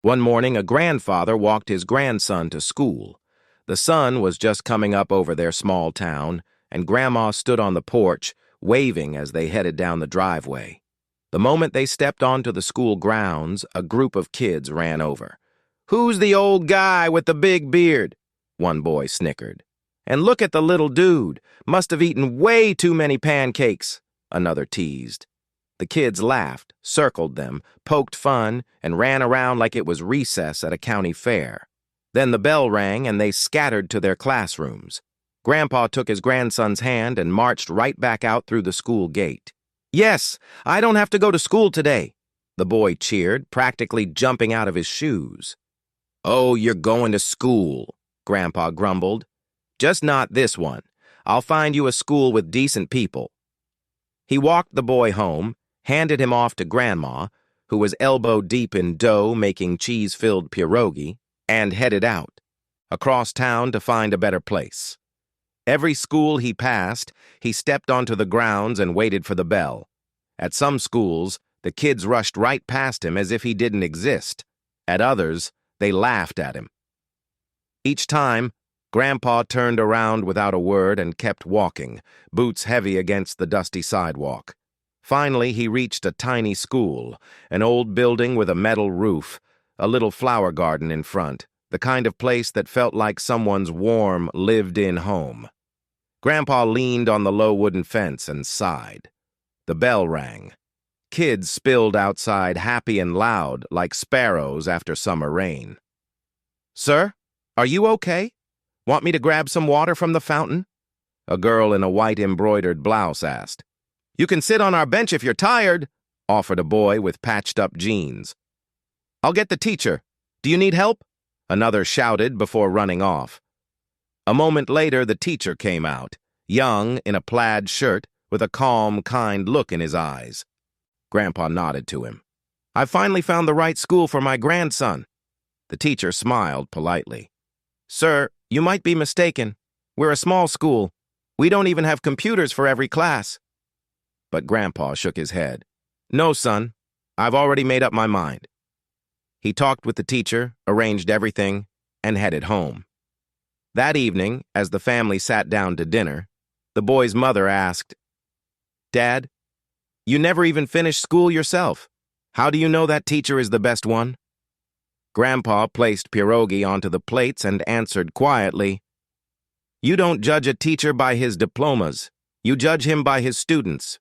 One morning, a grandfather walked his grandson to school. The sun was just coming up over their small town, and Grandma stood on the porch, waving as they headed down the driveway. The moment they stepped onto the school grounds, a group of kids ran over. "Who's the old guy with the big beard?" one boy snickered. "And look at the little dude. Must have eaten way too many pancakes," another teased. The kids laughed, circled them, poked fun, and ran around like it was recess at a county fair. Then the bell rang and they scattered to their classrooms. Grandpa took his grandson's hand and marched right back out through the school gate. "Yes, I don't have to go to school today," the boy cheered, practically jumping out of his shoes. "Oh, you're going to school," Grandpa grumbled. "Just not this one. I'll find you a school with decent people." He walked the boy home, handed him off to Grandma, who was elbow-deep in dough making cheese-filled pierogi, and headed out, across town to find a better place. Every school he passed, he stepped onto the grounds and waited for the bell. At some schools, the kids rushed right past him as if he didn't exist. At others, they laughed at him. Each time, Grandpa turned around without a word and kept walking, boots heavy against the dusty sidewalk. Finally, he reached a tiny school, an old building with a metal roof, a little flower garden in front, the kind of place that felt like someone's warm, lived-in home. Grandpa leaned on the low wooden fence and sighed. The bell rang. Kids spilled outside happy and loud like sparrows after summer rain. "Sir, are you okay? Want me to grab some water from the fountain?" a girl in a white embroidered blouse asked. "You can sit on our bench if you're tired," offered a boy with patched-up jeans. "I'll get the teacher. Do you need help?" another shouted before running off. A moment later, the teacher came out, young, in a plaid shirt, with a calm, kind look in his eyes. Grandpa nodded to him. "I've finally found the right school for my grandson." The teacher smiled politely. "Sir, you might be mistaken. We're a small school. We don't even have computers for every class." But Grandpa shook his head. "No, son. I've already made up my mind." He talked with the teacher, arranged everything, and headed home. That evening, as the family sat down to dinner, the boy's mother asked, "Dad, you never even finished school yourself. How do you know that teacher is the best one?" Grandpa placed pierogi onto the plates and answered quietly, "You don't judge a teacher by his diplomas. You judge him by his students."